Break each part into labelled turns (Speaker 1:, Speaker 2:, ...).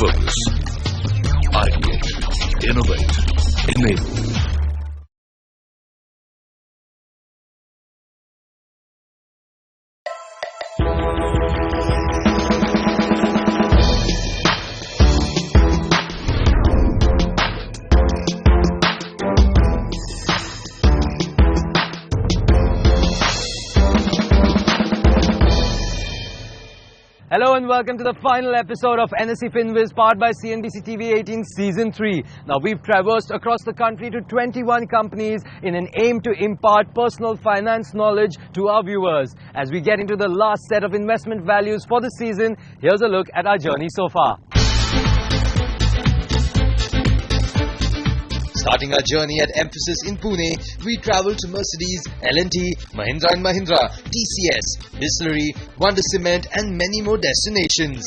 Speaker 1: Focus. Ideate. Innovate. Enable.
Speaker 2: Hello and welcome to the final episode of NSE FinWiz powered by CNBC TV 18 Season 3. Now we've traversed across the country to 21 companies in an aim to impart personal finance knowledge to our viewers. As we get into the last set of investment values for the season, here's a look at our journey so far.
Speaker 3: Starting our journey at Emphasis in Pune, we travel to Mercedes, L&T, Mahindra & Mahindra, TCS, Distillery, Wonder Cement and many more destinations.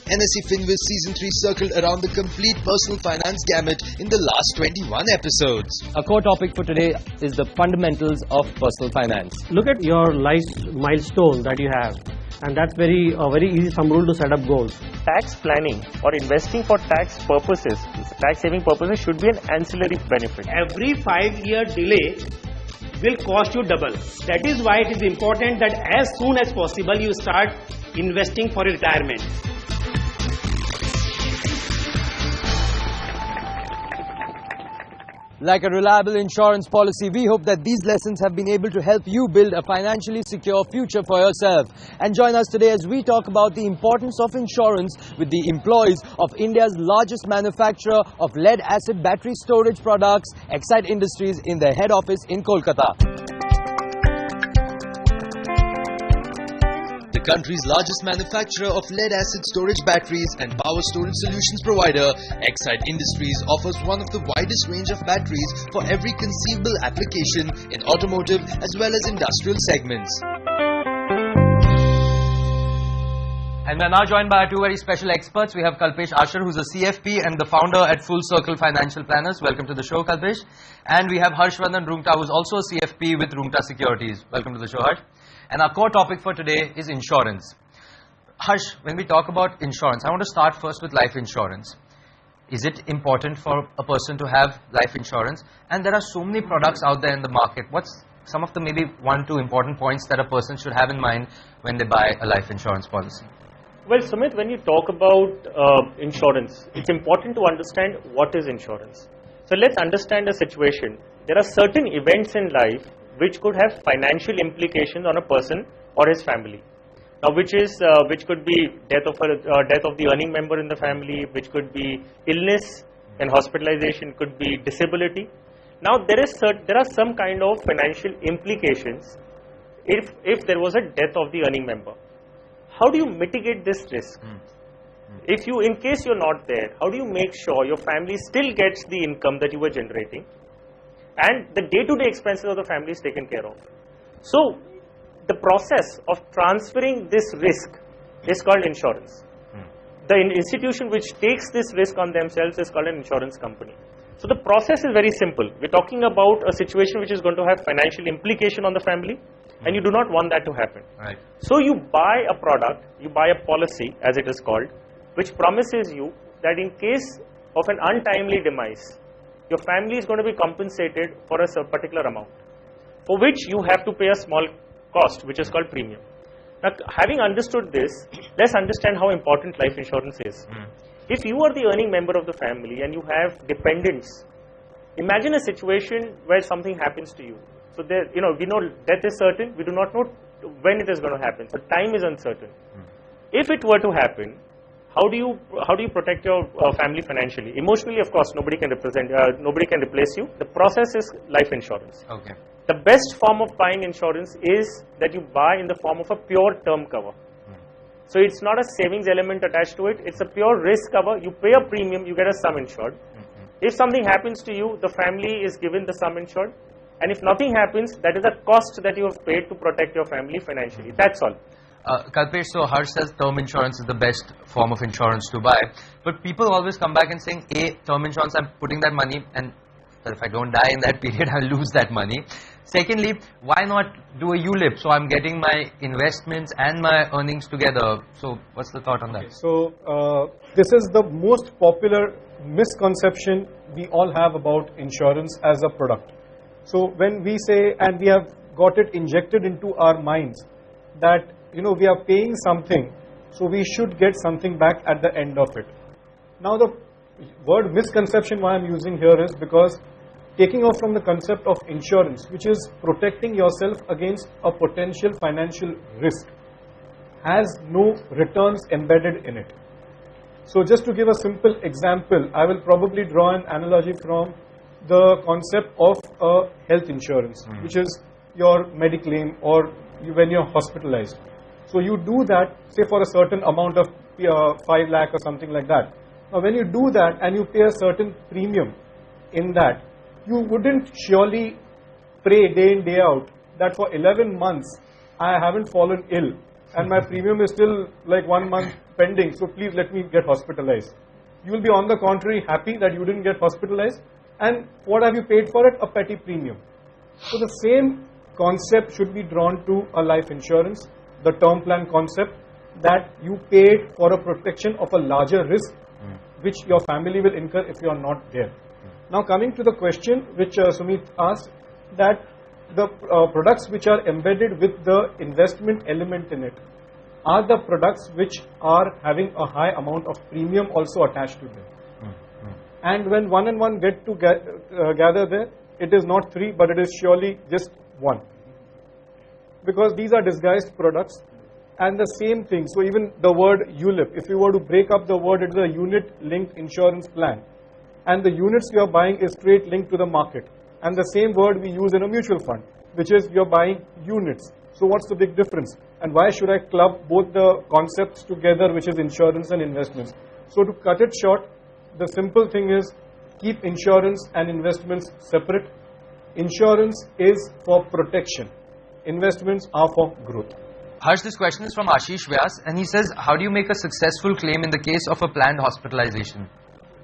Speaker 3: NSE FinWiz Season 3 circled around the complete personal finance gamut in the last 21 episodes.
Speaker 2: Our core topic for today is the fundamentals of personal finance.
Speaker 4: Look at your life milestone that you have, and that's very easy thumb rule to set up goals.
Speaker 5: Tax planning or investing for tax purposes, tax saving purposes, should be an ancillary benefit.
Speaker 4: Every 5-year delay will cost you double. That is why it is important that as soon as possible you start investing for retirement.
Speaker 2: Like a reliable insurance policy, we hope that these lessons have been able to help you build a financially secure future for yourself. And join us today as we talk about the importance of insurance with the employees of India's largest manufacturer of lead-acid battery storage products, Exide Industries, in their head office in Kolkata.
Speaker 3: The country's largest manufacturer of lead-acid storage batteries and power storage solutions provider, Exide Industries offers one of the widest range of batteries for every conceivable application in automotive as well as industrial segments.
Speaker 2: And we're now joined by our two very special experts. We have Kalpesh Asher, who's a CFP and the founder at Full Circle Financial Planners. Welcome to the show, Kalpesh. And we have Harshvardhan Rungta, who's also a CFP with Rungta Securities. Welcome to the show, Harsh. And our core topic for today is insurance. Harsh, when we talk about insurance, I want to start first with life insurance. Is it important for a person to have life insurance? And there are so many products out there in the market. What's some of the maybe 1-2 important points that a person should have in mind when they buy a life insurance policy?
Speaker 5: Well, Sumit, when you talk about insurance, it's important to understand what is insurance. So let's understand the situation. There are certain events in life which could have financial implications on a person or his family. Now, which could be death of the earning member in the family, which could be illness and hospitalization, could be disability. Now, there are some kind of financial implications if there was a death of the earning member. How do you mitigate this risk? In case you're not there, how do you make sure your family still gets the income that you were generating and the day-to-day expenses of the family is taken care of? So, the process of transferring this risk is called insurance. The institution which takes this risk on themselves is called an insurance company. So, the process is very simple. We're talking about a situation which is going to have financial implication on the family, and you do not want that to happen.
Speaker 2: Right.
Speaker 5: So you buy a product, you buy a policy as it is called, which promises you that in case of an untimely demise, your family is going to be compensated for a particular amount, for which you have to pay a small cost, which is called premium. Now, having understood this, let's understand how important life insurance is. If you are the earning member of the family and you have dependents, imagine a situation where something happens to you. So there, we know death is certain. We do not know when it is going to happen. So time is uncertain. If it were to happen, how do you protect your family financially? Emotionally, of course, nobody can replace you. The process is life insurance.
Speaker 2: Okay.
Speaker 5: The best form of buying insurance is that you buy in the form of a pure term cover. So it's not a savings element attached to it. It's a pure risk cover. You pay a premium, you get a sum insured. If something happens to you, the family is given the sum insured. And if nothing happens, that is a cost that you have paid to protect your family financially. That's all.
Speaker 2: Kalpesh, so Harsh says term insurance is the best form of insurance to buy. But people always come back and saying, term insurance, I'm putting that money and if I don't die in that period, I'll lose that money. Secondly, why not do a ULIP? So I'm getting my investments and my earnings together. So what's the thought on that?
Speaker 6: So this is the most popular misconception we all have about insurance as a product. So when we say, and we have got it injected into our minds, that we are paying something, so we should get something back at the end of it. Now the word misconception why I'm using here is because taking off from the concept of insurance, which is protecting yourself against a potential financial risk, has no returns embedded in it. So just to give a simple example, I will probably draw an analogy from the concept of a health insurance, which is your mediclaim or when you're hospitalized. So you do that, say for a certain amount of 5 lakh or something like that. Now when you do that and you pay a certain premium in that, you wouldn't surely pray day in day out that for 11 months I haven't fallen ill and my premium is still like 1 month pending, so please let me get hospitalized. You will be on the contrary happy that you didn't get hospitalized, and what have you paid for it? A petty premium. So the same concept should be drawn to a life insurance, the term plan concept, that you paid for a protection of a larger risk which your family will incur if you are not there. Now coming to the question which Sumit asked, that the products which are embedded with the investment element in it are the products which are having a high amount of premium also attached to them. And when one and one get to gather there, it is not 3 but it is surely just 1. Because these are disguised products and the same thing. So even the word ULIP, if you were to break up the word, it is a unit linked insurance plan. And the units you are buying is straight linked to the market. And the same word we use in a mutual fund, which is you are buying units. So what's the big difference? And why should I club both the concepts together, which is insurance and investments? So to cut it short, the simple thing is keep insurance and investments separate. Insurance is for protection. Investments are for growth.
Speaker 2: Harsh, this question is from Ashish Vyas, and he says, how do you make a successful claim in the case of a planned hospitalization?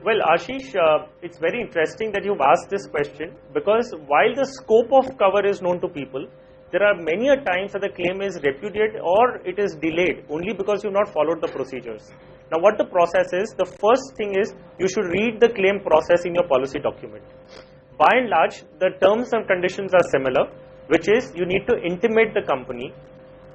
Speaker 5: Well, Ashish, it's very interesting that you've asked this question, because while the scope of cover is known to people, there are many a times that the claim is repudiated or it is delayed only because you've not followed the procedures. Now what the process is, the first thing is you should read the claim process in your policy document. By and large, the terms and conditions are similar, which is you need to intimate the company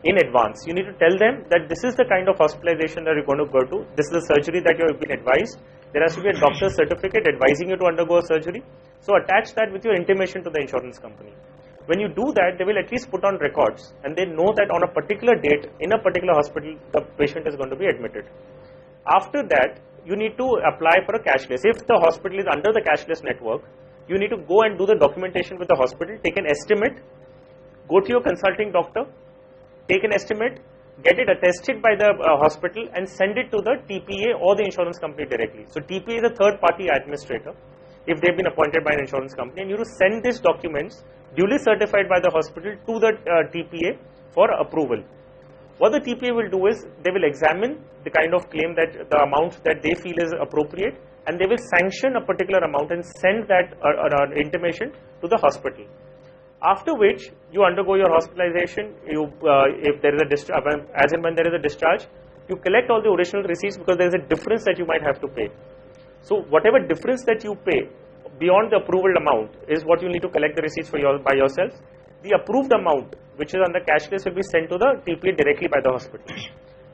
Speaker 5: in advance. You need to tell them that this is the kind of hospitalization that you're going to go to, this is the surgery that you have been advised, there has to be a doctor's certificate advising you to undergo a surgery. So attach that with your intimation to the insurance company. When you do that, they will at least put on records and they know that on a particular date in a particular hospital the patient is going to be admitted. After that, you need to apply for a cashless. If the hospital is under the cashless network, you need to go and do the documentation with the hospital, take an estimate, go to your consulting doctor, take an estimate, get it attested by the hospital and send it to the TPA or the insurance company directly. So TPA is a third party administrator if they've been appointed by an insurance company, and you to send these documents duly certified by the hospital to the TPA for approval. What the TPA will do is they will examine the kind of claim, that the amount that they feel is appropriate, and they will sanction a particular amount and send that intimation to the hospital. After which you undergo your hospitalization. You if there is a discharge, as and when there is a discharge, you collect all the original receipts, because there is a difference that you might have to pay. So whatever difference that you pay beyond the approval amount is what you need to collect the receipts for by yourself. The approved amount, which is under cashless, will be sent to the TPA directly by the hospital.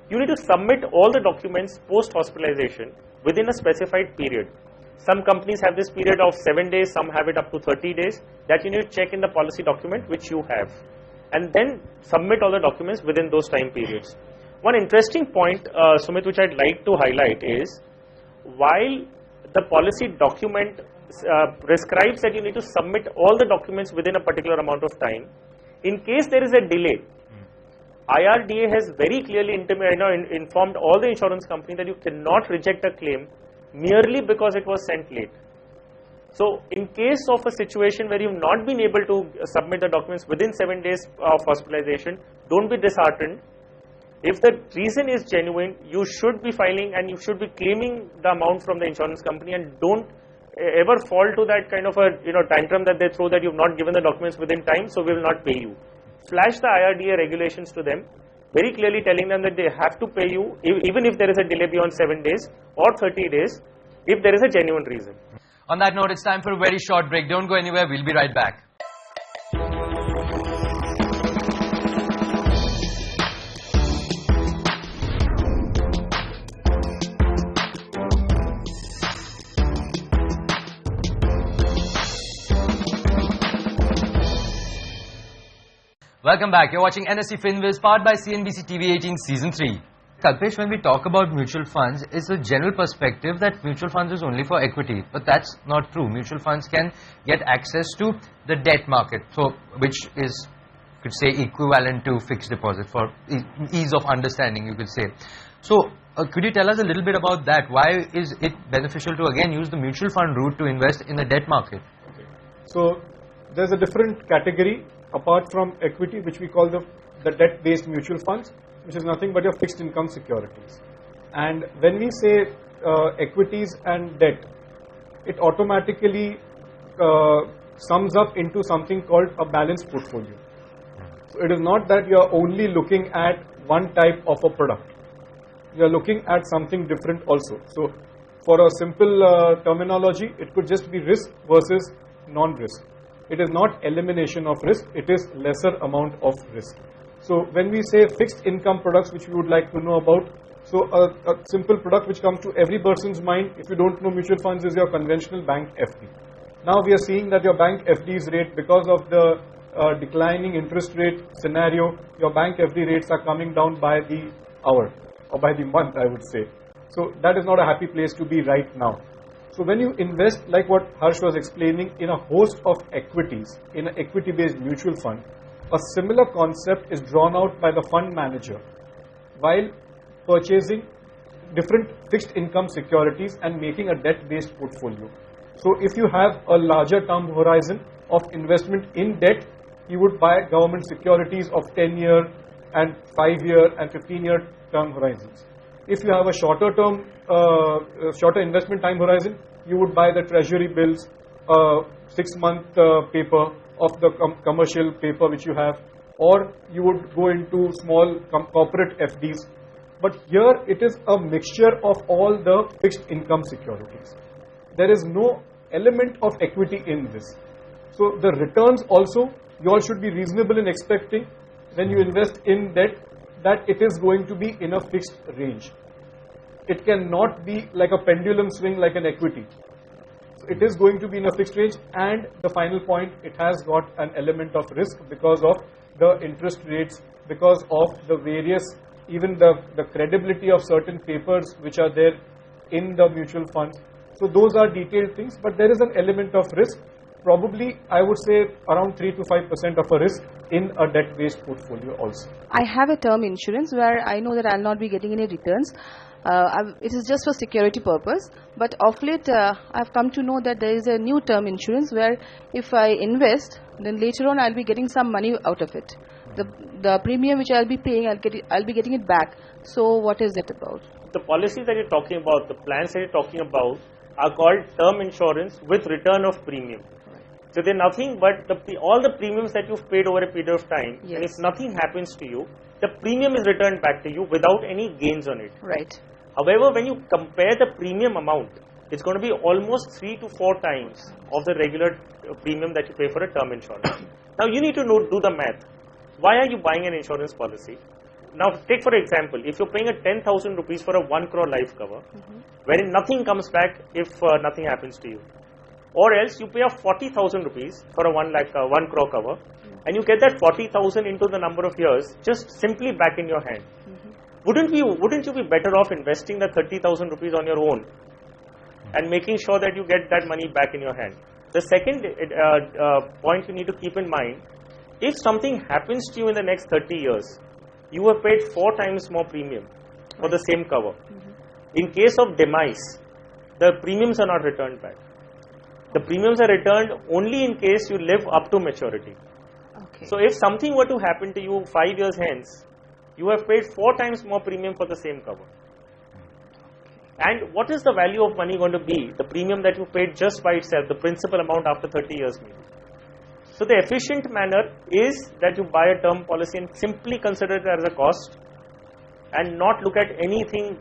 Speaker 5: You need to submit all the documents post hospitalization within a specified period. Some companies have this period of 7 days, some have it up to 30 days. That you need to check in the policy document which you have, and then submit all the documents within those time periods. One interesting point, Sumit, which I'd like to highlight is, while the policy document prescribes that you need to submit all the documents within a particular amount of time, in case there is a delay, IRDA has very clearly informed all the insurance companies that you cannot reject a claim merely because it was sent late. So in case of a situation where you've not been able to submit the documents within 7 days of hospitalization, don't be disheartened. If the reason is genuine, you should be filing and you should be claiming the amount from the insurance company, and don't ever fall to that kind of a tantrum that they throw that you've not given the documents within time, so we will not pay you. Flash the IRDA regulations to them, very clearly telling them that they have to pay you even if there is a delay beyond 7 days or 30 days, if there is a genuine reason.
Speaker 2: On that note, it's time for a very short break. Don't go anywhere. We'll be right back. Welcome back. You're watching NSE FinWiz, powered by CNBC TV 18 Season 3. Kalpesh, when we talk about mutual funds, it's a general perspective that mutual funds is only for equity. But that's not true. Mutual funds can get access to the debt market, so which is, could say, equivalent to fixed deposit for ease of understanding, you could say. So, could you tell us a little bit about that? Why is it beneficial to again use the mutual fund route to invest in the debt market?
Speaker 6: Okay. So, there's a different category apart from equity, which we call the debt-based mutual funds, which is nothing but your fixed income securities. And when we say equities and debt, it automatically sums up into something called a balanced portfolio. So it is not that you are only looking at one type of a product. You are looking at something different also. So for a simple terminology, it could just be risk versus non-risk. It is not elimination of risk, it is lesser amount of risk. So when we say fixed income products, which we would like to know about, so a simple product which comes to every person's mind, if you don't know mutual funds, is your conventional bank FD. Now we are seeing that your bank FD's rate, because of the declining interest rate scenario, your bank FD rates are coming down by the hour or by the month, I would say. So that is not a happy place to be right now. So when you invest, like what Harsh was explaining, in a host of equities, in an equity-based mutual fund, a similar concept is drawn out by the fund manager while purchasing different fixed income securities and making a debt-based portfolio. So if you have a larger term horizon of investment in debt, you would buy government securities of 10-year and 5-year and 15-year term horizons. If you have a shorter term, shorter investment time horizon, you would buy the treasury bills, 6-month paper of the commercial paper which you have, or you would go into small corporate FDs. But here it is a mixture of all the fixed income securities. There is no element of equity in this. So the returns also, you all should be reasonable in expecting when you invest in debt that it is going to be in a fixed range. It cannot be like a pendulum swing like an equity. So it is going to be in a fixed range, and the final point, it has got an element of risk because of the interest rates, because of the various, even the credibility of certain papers which are there in the mutual funds. So those are detailed things, but there is an element of risk. Probably, I would say around 3 to 5% of a risk in a debt-based portfolio also.
Speaker 7: I have a term insurance where I know that I will not be getting any returns. It is just for security purpose, but of late I have come to know that there is a new term insurance where if I invest, then later on I will be getting some money out of it. The premium which I will be paying, I will be getting it back. So what is that about?
Speaker 5: The policies that you're talking about, the plans that you're talking about, are called term insurance with return of premium. So they're nothing but all the premiums that you've paid over a period of time,
Speaker 7: yes.
Speaker 5: And if nothing happens to you, the premium is returned back to you without any gains on it.
Speaker 7: Right.
Speaker 5: However, when you compare the premium amount, it's going to be almost 3 to 4 times of the regular premium that you pay for a term insurance. Now you need to do the math. Why are you buying an insurance policy? Now take for example, if you're paying a 10,000 rupees for a 1 crore life cover, wherein nothing comes back if nothing happens to you. Or else you pay a 40,000 rupees for a 1 crore cover, and you get that 40,000 into the number of years just simply back in your hand. Wouldn't you be better off investing the 30,000 rupees on your own and making sure that you get that money back in your hand? The second point you need to keep in mind, if something happens to you in the next 30 years, you have paid 4 times more premium for the same cover. In case of demise, the premiums are not returned back. The premiums are returned only in case you live up to maturity.
Speaker 7: Okay.
Speaker 5: So if something were to happen to you 5 years hence, you have paid 4 times more premium for the same cover. And what is the value of money going to be? The premium that you paid just by itself, the principal amount after 30 years maybe. So the efficient manner is that you buy a term policy and simply consider it as a cost and not look at anything.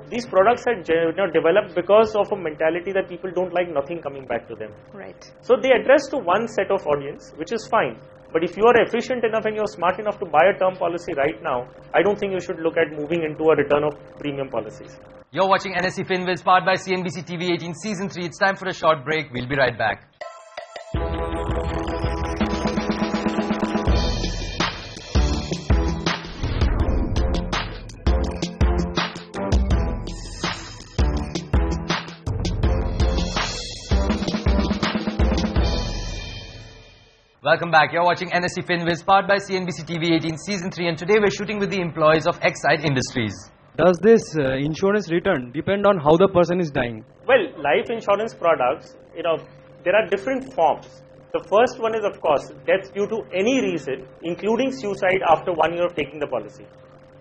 Speaker 5: These products are developed because of a mentality that people don't like nothing coming back to them.
Speaker 7: Right.
Speaker 5: So they address to one set of audience, which is fine. But if you are efficient enough and you're smart enough to buy a term policy right now, I don't think you should look at moving into a return of premium policies.
Speaker 2: You're watching NSE FinWiz, powered by CNBC TV 18 Season 3. It's time for a short break. We'll be right back. Welcome back. You're watching NSE FinWiz, powered by CNBC TV 18 Season 3, and today we're shooting with the employees of Exide Industries.
Speaker 8: Does this insurance return depend on how the person is dying?
Speaker 5: Well, life insurance products, there are different forms. The first one is, of course, death due to any reason, including suicide after 1 year of taking the policy.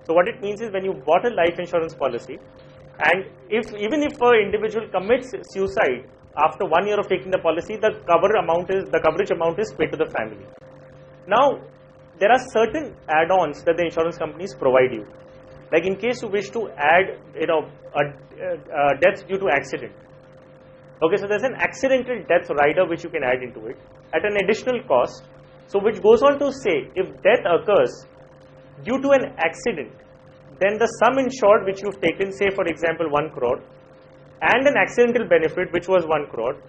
Speaker 5: So what it means is when you bought a life insurance policy, and even if an individual commits suicide after 1 year of taking the policy, the coverage amount is paid to the family. Now, there are certain add-ons that the insurance companies provide you. Like in case you wish to add, a death due to accident. Okay, so there's an accidental death rider which you can add into it at an additional cost. So which goes on to say, if death occurs due to an accident, then the sum insured which you've taken, say for example 1 crore, and an accidental benefit which was 1 crore,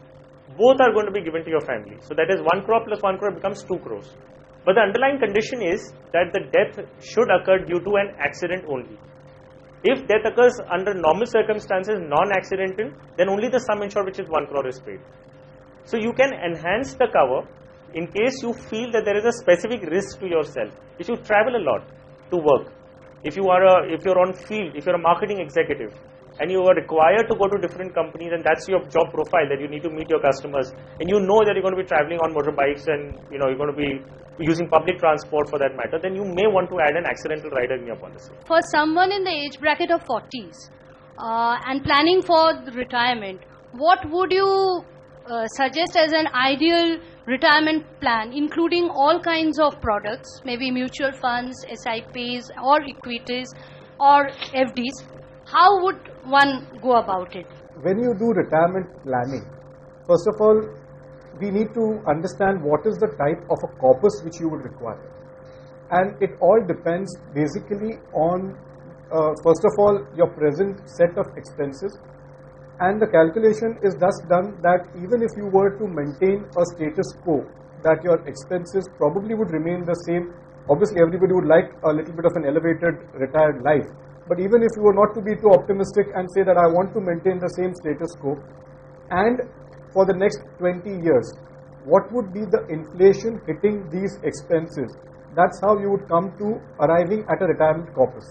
Speaker 5: both are going to be given to your family. So that is 1 crore plus 1 crore becomes 2 crores. But the underlying condition is that the death should occur due to an accident only. If death occurs under normal circumstances, non-accidental, then only the sum insured which is 1 crore is paid. So you can enhance the cover in case you feel that there is a specific risk to yourself. If you travel a lot to work, if you're on field, if you're a marketing executive, and you are required to go to different companies, and that's your job profile, that you need to meet your customers, and you know that you're going to be traveling on motorbikes and you're going to be using public transport for that matter, then you may want to add an accidental rider in your policy.
Speaker 9: For someone in the age bracket of 40s and planning for retirement, what would you suggest as an ideal retirement plan, including all kinds of products, maybe mutual funds, SIPs or equities or FDs? How would one go about it?
Speaker 6: When you do retirement planning, first of all, we need to understand what is the type of a corpus which you would require. And it all depends basically on, first of all, your present set of expenses. And the calculation is thus done that even if you were to maintain a status quo, that your expenses probably would remain the same. Obviously, everybody would like a little bit of an elevated retired life. But even if you were not to be too optimistic and say that I want to maintain the same status quo, and for the next 20 years, what would be the inflation hitting these expenses? That's how you would come to arriving at a retirement corpus.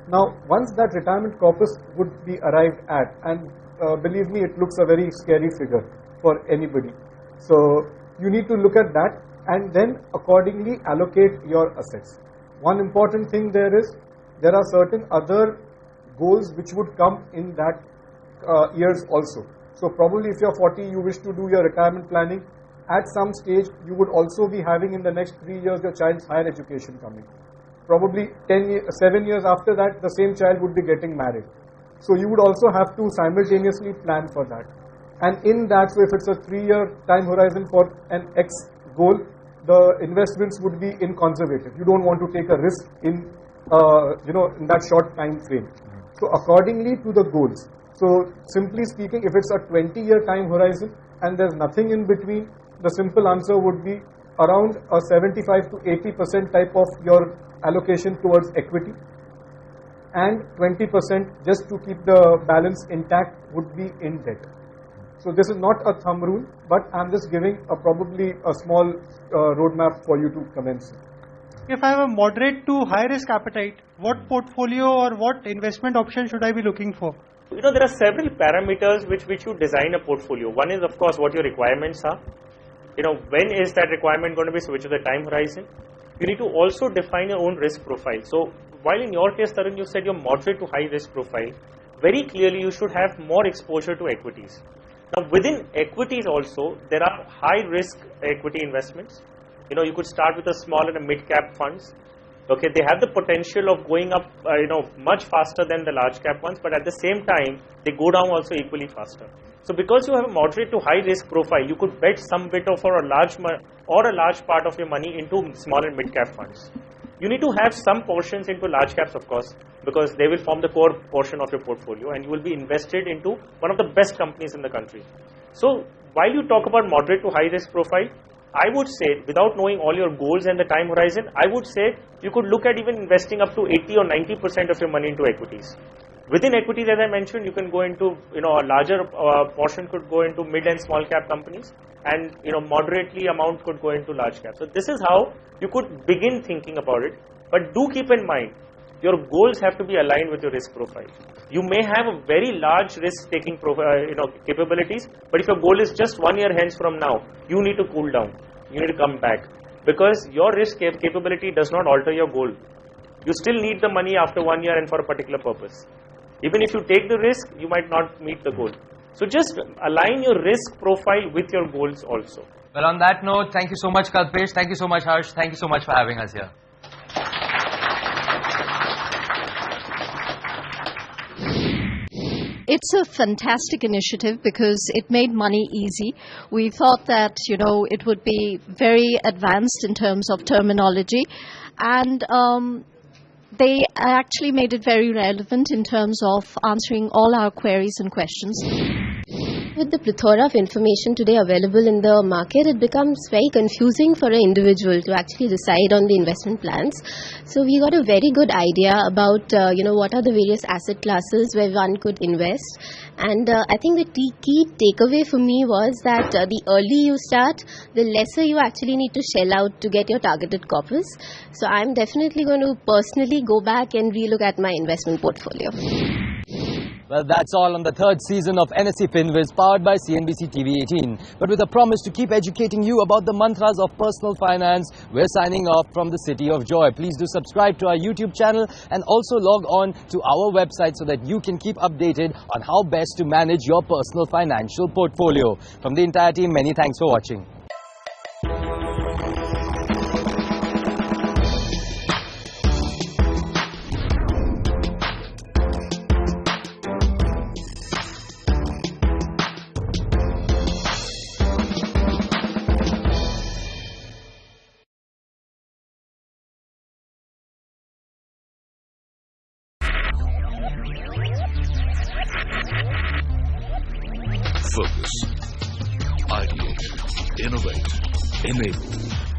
Speaker 6: Now, once that retirement corpus would be arrived at, and believe me, it looks a very scary figure for anybody. So you need to look at that and then accordingly allocate your assets. One important thing there is, there are certain other goals which would come in that years also. So probably if you're 40, you wish to do your retirement planning, at some stage you would also be having in the next 3 years your child's higher education coming. Probably 7 years after that, the same child would be getting married. So you would also have to simultaneously plan for that. And in that, so if it's a 3-year time horizon for an X goal, the investments would be in conservative. You don't want to take a risk in in that short time frame. So accordingly to the goals. So simply speaking, if it's a 20-year time horizon and there's nothing in between, the simple answer would be around a 75 to 80% type of your allocation towards equity, and 20% just to keep the balance intact would be in debt. So this is not a thumb rule, but I'm just giving probably a small roadmap for you to commence.
Speaker 10: If I have a moderate to high risk appetite, what portfolio or what investment option should I be looking for?
Speaker 5: There are several parameters which you design a portfolio. One is, of course, what your requirements are. When is that requirement going to be, so which is the time horizon. You need to also define your own risk profile. So while in your case, Tarun, you said your moderate to high risk profile, very clearly you should have more exposure to equities. Now within equities also, there are high risk equity investments. You could start with a small and a mid cap funds. Okay, they have the potential of going up, much faster than the large cap ones, but at the same time, they go down also equally faster. So because you have a moderate to high risk profile, you could bet some bit of or a large part of your money into small and mid cap funds. You need to have some portions into large caps, of course, because they will form the core portion of your portfolio and you will be invested into one of the best companies in the country. So while you talk about moderate to high risk profile, I would say, without knowing all your goals and the time horizon, I would say you could look at even investing up to 80 or 90% of your money into equities. Within equities, as I mentioned, you can go into, a larger portion could go into mid and small cap companies, and, moderately amount could go into large cap. So this is how you could begin thinking about it. But do keep in mind, your goals have to be aligned with your risk profile. You may have a very large risk-taking capabilities, but if your goal is just 1 year hence from now, you need to cool down. You need to come back, because your risk capability does not alter your goal. You still need the money after 1 year and for a particular purpose. Even if you take the risk, you might not meet the goal. So just align your risk profile with your goals also.
Speaker 2: Well, on that note, thank you so much, Kalpesh. Thank you so much, Harsh. Thank you so much for having us here.
Speaker 11: It's a fantastic initiative because it made money easy. We thought that, it would be very advanced in terms of terminology, and they actually made it very relevant in terms of answering all our queries and questions.
Speaker 12: With the plethora of information today available in the market, it becomes very confusing for an individual to actually decide on the investment plans. So we got a very good idea about, what are the various asset classes where one could invest. And I think the key takeaway for me was that the early you start, the lesser you actually need to shell out to get your targeted corpus. So I'm definitely going to personally go back and relook at my investment portfolio.
Speaker 2: Well, that's all on the third season of NSE FinWiz, powered by CNBC TV 18. But with a promise to keep educating you about the mantras of personal finance, we're signing off from the City of Joy. Please do subscribe to our YouTube channel and also log on to our website so that you can keep updated on how best to manage your personal financial portfolio. From the entire team, many thanks for watching.
Speaker 1: Focus. Ideate. Innovate. Enable.